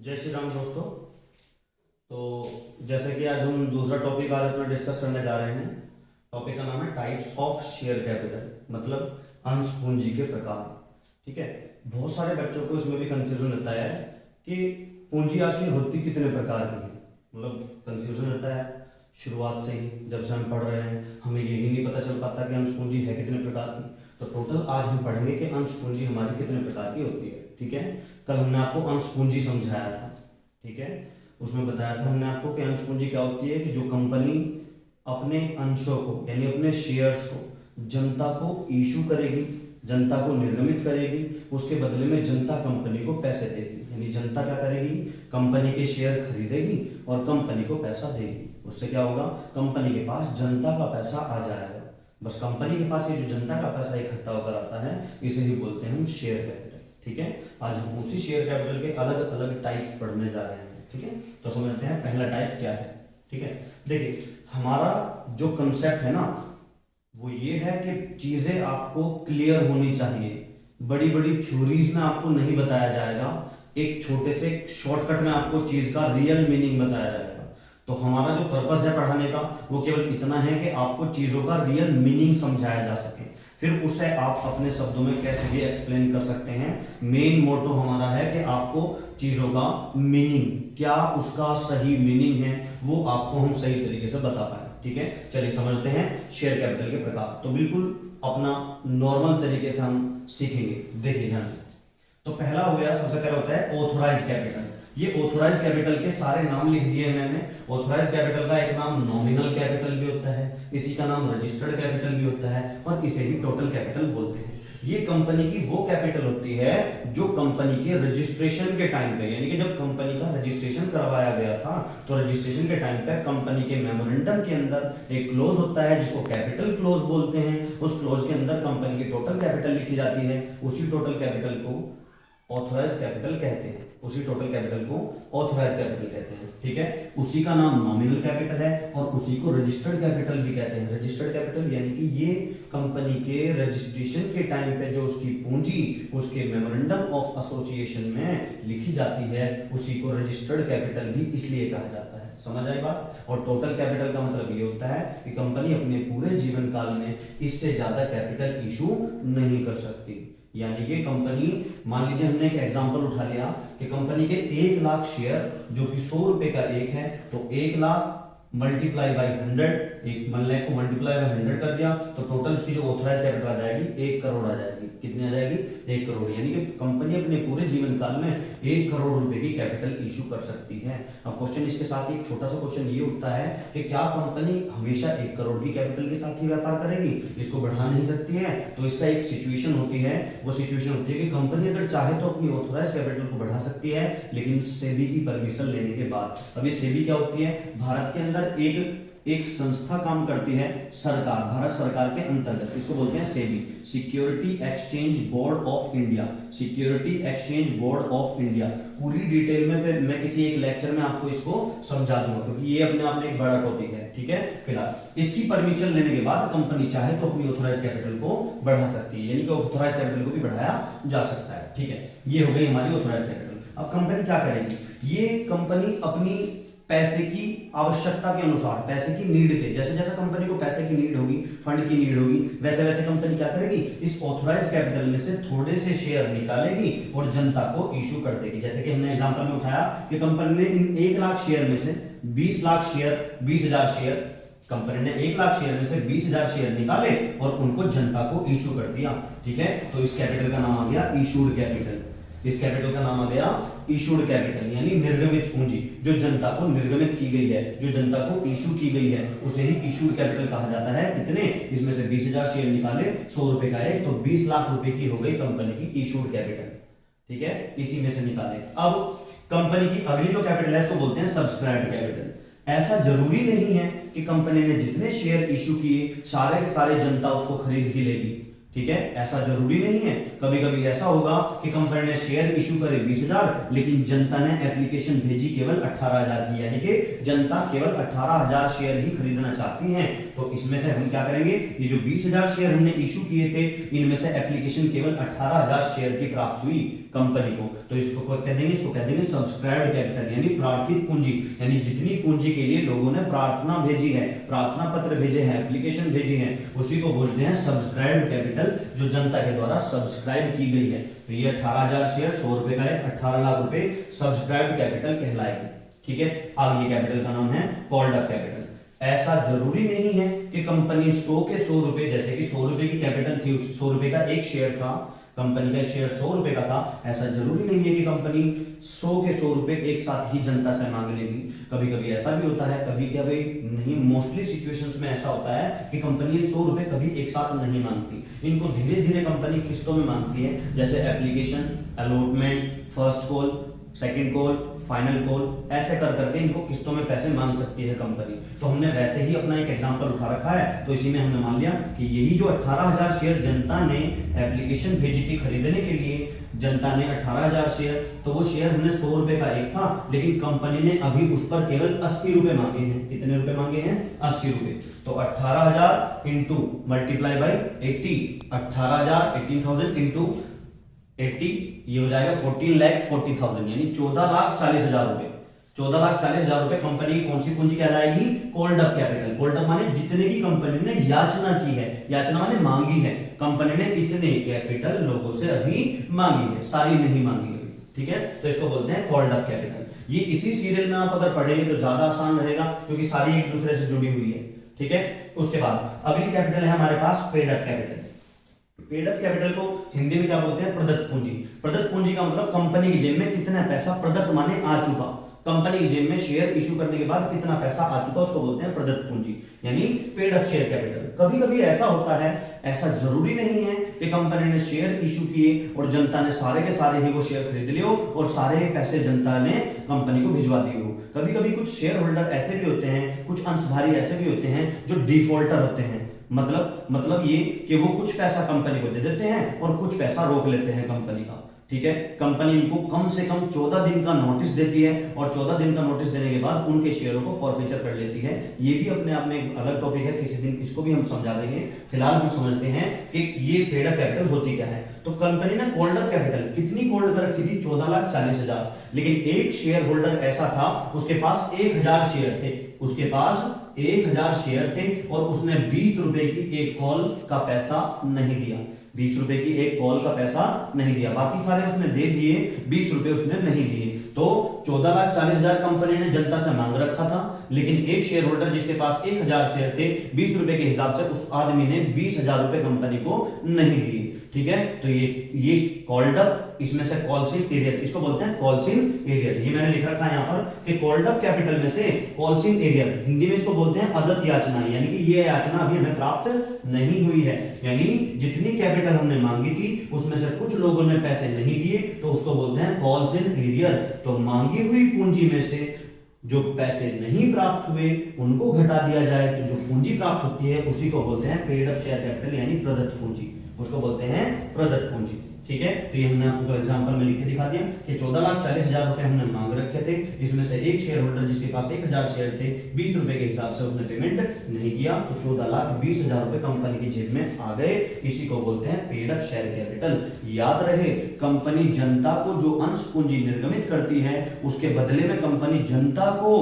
जय श्री राम दोस्तों। तो जैसे कि आज हम दूसरा टॉपिक आज अपना डिस्कस करने जा रहे हैं। टॉपिक का नाम है टाइप्स ऑफ शेयर कैपिटल, मतलब अंश पूंजी के प्रकार। ठीक है, बहुत सारे बच्चों को इसमें भी कंफ्यूजन रहता है कि पूंजी आखिर होती कितने प्रकार की है। मतलब कंफ्यूजन रहता है शुरुआत से ही, जब से हम पढ़ रहे हैं हमें यही नहीं पता चल पाता कि अंश पूंजी है कितने प्रकार की। तो टोटल आज हम पढ़ेंगे कि अंश पूंजी हमारी कितने प्रकार की होती है। ठीक है, कल हमने आपको अंश पूंजी समझाया था। ठीक है, उसमें बताया था हमने आपको कि अंश पूंजी क्या होती है कि जो कंपनी अपने अंशों को यानी अपने शेयर्स को जनता को इशू करेगी, जनता को निर्गमित करेगी, उसके बदले में जनता कंपनी को पैसे देगी। यानी जनता क्या करेगी, कंपनी के शेयर खरीदेगी और कंपनी को पैसा देगी। उससे क्या होगा, कंपनी के पास जनता का पैसा आ जाएगा। बस कंपनी के पास ये जो जनता का पैसा इकट्ठा होकर आता है इसे ही बोलते हैं हम शेयर कैपिटल। ठीक है, आज हम उसी शेयर कैपिटल के अलग अलग टाइप्स पढ़ने जा रहे हैं। ठीक है, तो समझते हैं पहला टाइप क्या है। ठीक है, देखिए हमारा जो कंसेप्ट है ना वो ये है कि चीजें आपको क्लियर होनी चाहिए। बड़ी बड़ी थ्योरीज में आपको नहीं बताया जाएगा, एक छोटे से शॉर्टकट में आपको चीज का रियल मीनिंग बताया जाएगा। तो हमारा जो पर्पस है पढ़ाने का वो केवल इतना है कि आपको चीजों का रियल मीनिंग समझाया जा सके, फिर उसे आप अपने शब्दों में कैसे भी एक्सप्लेन कर सकते हैं। मेन मोटो हमारा है कि आपको चीजों का मीनिंग, क्या उसका सही मीनिंग है, वो आपको हम सही तरीके से बता पाए। ठीक है, चलिए समझते हैं शेयर कैपिटल के प्रकार। तो बिल्कुल अपना नॉर्मल तरीके से हम सीखेंगे, देखिए ध्यान से। तो पहला हो गया, सबसे पहला होता है ऑथोराइज कैपिटल। ये ऑथोराइज कैपिटल के सारे नाम लिख दिए मैंने। ऑथोराइज कैपिटल का एक नाम नॉमिनल कैपिटल भी होता है, इसी का नाम रजिस्टर्ड कैपिटल भी होता है और इसे ही टोटल कैपिटल बोलते हैं। ये कंपनी की वो कैपिटल होती है जो कंपनी के रजिस्ट्रेशन के टाइम पे, यानी कि जब कंपनी का रजिस्ट्रेशन करवाया गया था तो रजिस्ट्रेशन के टाइम पे कंपनी के मेमोरेंडम के अंदर एक क्लोज होता है जिसको कैपिटल क्लोज बोलते हैं। उस क्लोज के अंदर कंपनी की टोटल कैपिटल लिखी जाती है, उसी टोटल कैपिटल को ऑथोराइज कैपिटल कहते हैं, उसी टोटल कैपिटल को ऑथोराइज कैपिटल कहते हैं। ठीक है, उसी का नाम नॉमिनल कैपिटल है और उसी को रजिस्टर्ड कैपिटल भी कहते हैं। रजिस्टर्ड कैपिटल यानी कि ये कंपनी के रजिस्ट्रेशन के टाइम पे जो उसकी पूंजी उसके मेमोरेंडम ऑफ एसोसिएशन में लिखी जाती है उसी को रजिस्टर्ड कैपिटल भी इसलिए कहा जाता है। समझ आई बात। और टोटल कैपिटल का मतलब ये होता है कि कंपनी अपने पूरे जीवन काल में इससे ज्यादा कैपिटल इशू नहीं कर सकती। यानी कि कंपनी, मान लीजिए हमने एक एग्जांपल उठा लिया कि कंपनी के 1 लाख शेयर जो कि 100 रुपए का एक है, तो 1 लाख मल्टीप्लाई बाई 100, 1 लाख को मल्टीप्लाई बाई 100 कर दिया तो टोटल उसकी जो ऑथराइज कैपिटल आ जाएगी 1 करोड़ आ जाएगी। कितनी आ जाएगी, 1 करोड़। यानी कि कंपनी अपने पूरे जीवन काल में 1 करोड़ रुपए की कैपिटल इशू कर सकती है। अब क्वेश्चन इसके साथ एक छोटा सा क्वेश्चन ये उठता है कि क्या कंपनी हमेशा 1 करोड़ की कैपिटल के साथ ही व्यापार करेगी, इसको बढ़ा नहीं सकती है? तो इसका एक सिचुएशन होती है, वो सिचुएशन होती है कि कंपनी अगर चाहे तो अपनी ऑथराइज कैपिटल को बढ़ा सकती है, लेकिन सेबी की परमिशन लेने के बाद। अब ये सेबी क्या होती है, भारत के अंदर एक संस्था काम करती है, सरकार, भारत सरकार के अंतर्गत, इसको बोलते हैं SEBI, security exchange board of India. Security exchange board of India पूरी डिटेल में मैं किसी एक लेक्चर में आपको इसको समझा दूंगा क्योंकि ये अपने आप में एक बड़ा टॉपिक है। ठीक है, फिलहाल इसकी परमिशन लेने के बाद कंपनी चाहे तो अपनी ऑथराइज कैपिटल को बढ़ा सकती है, यानी कि ऑथराइज कैपिटल को भी बढ़ाया जा सकता है। ठीक है, ये हो गई हमारी ऑथराइज कैपिटल। अब कंपनी क्या करेगी, ये कंपनी अपनी पैसे की आवश्यकता के अनुसार, पैसे की नीड के, जैसे जैसे कंपनी को पैसे की नीड होगी, फंड की नीड होगी, वैसे वैसे कंपनी क्या करेगी, इस ऑथराइज कैपिटल में से थोड़े से शेयर निकालेगी और जनता को इशू कर देगी। जैसे कि हमने एग्जांपल में उठाया कि कंपनी ने इन 1 लाख शेयर में से 20 लाख शेयर, 20,000 शेयर, कंपनी ने 1 लाख शेयर में से 20,000 शेयर निकाले और उनको जनता को इशू कर दिया। ठीक है, तो इस कैपिटल का नाम आ गया इशूड कैपिटल। इस कैपिटल का नाम आ गया इशूड कैपिटल, यानी निर्गमित पूंजी, जो जनता को निर्गमित की गई है, जो जनता को इशू की गई है, उसे ही इशूड कैपिटल कहा जाता है। कितने, इसमें से 20,000 शेयर निकाले, 100 रुपए का है, तो 20 लाख रुपए की हो गई कंपनी की इशूड कैपिटल। ठीक है, इसी में से निकाले। अब कंपनी की अगली जो कैपिटल है उसको बोलते हैं सब्सक्राइब्ड कैपिटल। ऐसा जरूरी नहीं है कि कंपनी ने जितने शेयर इशू किए सारे के सारे जनता उसको खरीद ही लेगी। ठीक है, ऐसा जरूरी नहीं है। कभी कभी ऐसा होगा कि कंपनी ने शेयर इशू करे 20,000, लेकिन जनता ने एप्लीकेशन भेजी केवल 18,000 की, यानी कि जनता केवल 18,000 शेयर ही खरीदना चाहती है। तो इसमें से हम क्या करेंगे, ये जो 20,000 शेयर हमने इशू किए थे, इनमें से एप्लीकेशन केवल 18,000 शेयर की प्राप्त हुई कंपनी को, तो इसको कह देंगे, इसको कह देंगे सब्सक्राइब्ड कैपिटल, यानी प्रार्थित पूंजी। यानी जितनी पूंजी के लिए लोगों ने प्रार्थना भेजी है, प्रार्थना पत्र भेजे हैं, एप्लीकेशन भेजी है, उसी को बोलते हैं सब्सक्राइब्ड कैपिटल, जो जनता के द्वारा सब्सक्राइब की गई है। तो ये 18,000 शेयर 100 रुपए का है, 18 लाख रुपए सब्सक्राइब्ड कैपिटल कहलाएगी। ठीक है, अगली कैपिटल का नाम है कॉल्ड अप कैपिटल। ऐसा जरूरी नहीं है कि कंपनी 100 के 100 रुपए, जैसे कि 100 रुपए की कैपिटल थी, 100 रुपए का एक शेयर था, कंपनी का एक शेयर 100 रुपए का था, ऐसा जरूरी नहीं है कि कंपनी 100 के 100 रुपए एक साथ ही जनता से मांग लेगी। कभी कभी ऐसा भी होता है, कभी कभी नहीं, मोस्टली सिचुएशंस में ऐसा होता है कि कंपनी 100 रुपए कभी एक साथ नहीं मांगती, इनको धीरे धीरे कंपनी किस्तों में मांगती है, जैसे application, allotment, first call, second call, final call, ऐसे कर करके इनको किस्तों में पैसे मांग सकती है कंपनी। तो हमने वैसे ही अपना एक एग्जांपल उठा रखा है, तो इसी में हमने मान लिया कि यही जो 18,000 शेयर जनता ने एप्लीकेशन भेजी थी खरीदने के लिए, जनता ने 18,000 शेयर, तो वो शेयर हमने 100 रुपए का एक था, लेकिन कंपनी ने अभी उस पर केवल 80 रुपए मांगे हैं। कितने रुपए मांगे हैं? 80 रुपए। तो 18,000 इंटू मल्टीप्लाई बाई 80, 18,000 18,000 इंटू 80, ये हो जाएगा 14,40,000, यानी 14,40,000 रुपए। 14,40,000 रुपए कंपनी की कौन सी पूंजी कहलाएगी? Called up capital. Called up माने जितने की कंपनी ने याचना की है, याचना माने मांगी है, कंपनी ने इतने कैपिटल लोगों से अभी मांगी है, सारी नहीं मांगी है। ठीक है, तो इसको बोलते हैं कॉल्ड अप कैपिटल। ये इसी सीरियल में आप अगर पढ़ेंगे तो ज्यादा आसान रहेगा, क्योंकि सारी एक दूसरे से जुड़ी हुई है। ठीक है, उसके बाद अगली कैपिटल है हमारे पास paid up capital. Paid up capital को हिंदी में क्या बोलते हैं? प्रदत्त पूंजी। प्रदत्त पूंजी का मतलब कंपनी की जेब में कितना पैसा, प्रदत्त माने आ चुका, कंपनी की जेब में शेयर इशू करने के बाद कितना पैसा आ चुका, उसको बोलते हैं प्रदत्त पूंजी, यानी पेड अप शेयर कैपिटल। कभी कभी ऐसा होता है, ऐसा जरूरी नहीं है कि कंपनी ने शेयर इशू किए और जनता ने सारे के सारे ही वो शेयर खरीद लिए हो और सारे पैसे जनता ने कंपनी को भिजवा दिए हो। कभी कभी कुछ शेयर होल्डर ऐसे भी होते हैं, कुछ अंशधारी ऐसे भी होते हैं जो डिफॉल्टर होते हैं। मतलब ये कि वो कुछ पैसा कंपनी को दे देते हैं और कुछ पैसा रोक लेते हैं कंपनी का। ठीक है, कंपनी इनको कम से कम 14 दिन का नोटिस देती है और 14 दिन का नोटिस देने के बाद उनके शेयरों को फॉरफीचर कर लेती है। ये भी अपने आप में एक अलग टॉपिक है, किसी दिन इसको भी हम समझा देंगे। फिलहाल हम समझते हैं कि ये पेड अप कैपिटल होती क्या है। तो कंपनी ने कॉल्ड अप कैपिटल कितनी कॉल्ड कर रखी थी? 14,40,000, लेकिन एक शेयर होल्डर ऐसा था, उसके पास 1,000 शेयर थे, उसके पास 1,000 शेयर थे और उसने 20 रुपए की एक कॉल का पैसा नहीं दिया, 20 रुपए की एक कॉल का पैसा नहीं दिया, बाकी सारे उसने दे दिए, 20 रुपए उसने नहीं दिए। तो 14,40,000 कंपनी ने जनता से मांग रखा था, लेकिन एक शेयर होल्डर जिसके पास 1,000 शेयर थे, 20 रुपए के हिसाब से उस आदमी ने 20,000 रुपए कंपनी को नहीं दिए। ठीक है, तो ये कॉल्ड अप, इसमें से कॉल्सिंग एरियर, इसको बोलते हैं कॉल्सिंग एरियर। ये मैंने लिख रखा है यहाँ पर कि कॉल्ड अप कैपिटल में से कॉल्सिंग एरियर, हिंदी में इसको बोलते हैं अदत्त याचना, यानी कि ये याचना अभी हमें प्राप्त नहीं हुई है, यानी जितनी कैपिटल हमने मांगी थी उसमें से कुछ लोगों ने पैसे नहीं दिए, तो उसको बोलते हैं कॉल्सिंग एरियर। तो मांगी हुई पूंजी में से जो पैसे नहीं प्राप्त हुए उनको घटा दिया जाए, तो जो पूंजी प्राप्त होती है उसी को बोलते हैं पेड अप शेयर कैपिटल, यानी प्रदत्त पूंजी, उसको बोलते हैं प्रदत्त पूंजी। ठीक है, तो ये हमने आपको एग्जांपल में लिख के दिखा दिया कि 14,40,000 रुपए हमने मांग रखे थे, इसमें से एक शेयर होल्डर जिसके पास 1,000 शेयर थे, 20 रुपए के हिसाब से उसने पेमेंट नहीं किया, तो 14,20,000 रुपए कंपनी की जेब में आ गए, इसी को बोलते हैं पेड अप शेयर कैपिटल। याद रहे, कंपनी जनता को जो अंश पूंजी निर्गमित करती है उसके बदले में कंपनी जनता को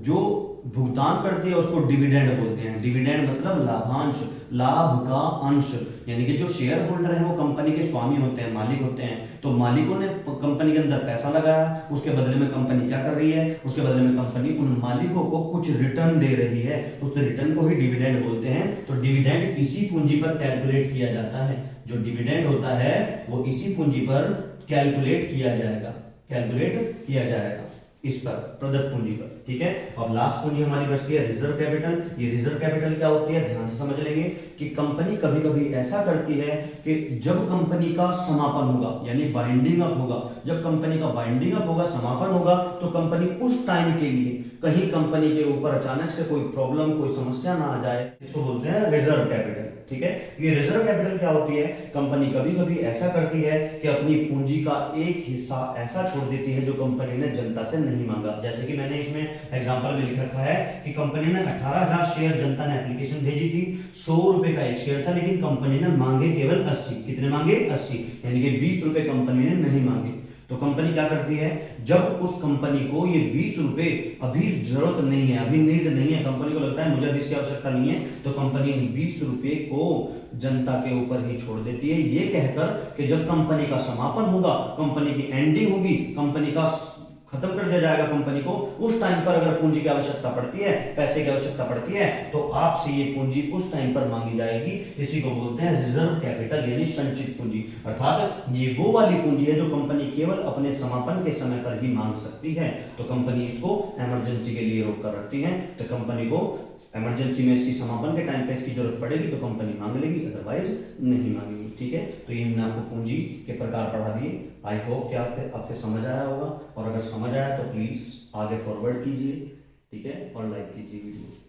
जो भुगतान करती है उसको डिविडेंड बोलते हैं। डिविडेंड मतलब लाभांश, लाभ का अंश, यानी कि जो शेयर होल्डर है वो कंपनी के स्वामी होते हैं, मालिक होते हैं, तो मालिकों ने कंपनी के अंदर पैसा लगाया, उसके बदले में कंपनी क्या कर रही है? उसके बदले में कंपनी उन मालिकों को कुछ रिटर्न दे रही है, उस रिटर्न को ही डिविडेंड बोलते हैं। तो डिविडेंड इसी पूंजी पर कैलकुलेट किया जाता है, जो डिविडेंड होता है वो इसी पूंजी पर कैलकुलेट किया जाएगा, कैलकुलेट किया जाएगा। इस पर प्रदत्त पूंजी पर, ठीक है। अब लास्ट पूंजी हमारी बचती है रिजर्व कैपिटल। ये रिजर्व कैपिटल क्या होती है, ध्यान से समझ लेंगे कि कंपनी कभी कभी ऐसा करती है कि जब कंपनी का समापन होगा यानी बाइंडिंग अप होगा, जब कंपनी का बाइंडिंग अप होगा, समापन होगा, तो कंपनी उस टाइम के लिए कहीं कंपनी के ऊपर अचानक से कोई प्रॉब्लम, कोई समस्या ना आ जाए, इसको बोलते हैं रिजर्व कैपिटल, ठीक है। ये रिजर्व कैपिटल क्या होती है, कंपनी कभी कभी ऐसा करती है कि अपनी पूंजी का एक हिस्सा ऐसा छोड़ देती है जो कंपनी ने जनता से नहीं मांगा। जैसे कि मैंने इसमें एग्जांपल में लिख रखा है कि कंपनी ने 18,000 शेयर, जनता ने एप्लीकेशन भेजी थी, 100 रुपए का एक शेयर था, लेकिन कंपनी ने मांगे केवल 80। कितने मांगे, 80, यानी कि 20 रुपए कंपनी ने नहीं मांगे। तो कंपनी क्या करती है, जब उस कंपनी को ये 20 रुपए अभी जरूरत नहीं है, अभी नीड नहीं है, कंपनी को लगता है मुझे अभी इसकी आवश्यकता नहीं है, तो कंपनी इन 20 रुपए को जनता के ऊपर ही छोड़ देती है, ये कहकर कि जब कंपनी का समापन होगा, कंपनी की एंडिंग होगी, कंपनी का खत्म कर दिया जाएगा कंपनी को, उस टाइम पर अगर पूंजी की आवश्यकता पड़ती है, पैसे की आवश्यकता पड़ती है, तो आपसे ये पूंजी उस टाइम पर मांगी जाएगी। इसी को बोलते हैं रिजर्व कैपिटल यानी संचित पूंजी। अर्थात ये वो वाली पूंजी है जो कंपनी केवल अपने समापन के समय पर ही मांग सकती है। तो कंपनी इसको इमरजेंसी के लिए रोक कर रखती है, तो कंपनी को इमरजेंसी में इसकी समापन के टाइम पे इसकी जरूरत पड़ेगी तो कंपनी मांग लेगी, अदरवाइज नहीं मांगेगी, ठीक है। तो ये हमने आपको पूंजी के प्रकार पढ़ा दिए। आई होप कि आपके समझ आया होगा, और अगर समझ आया तो प्लीज आगे फॉरवर्ड कीजिए, ठीक है, और लाइक कीजिए वीडियो।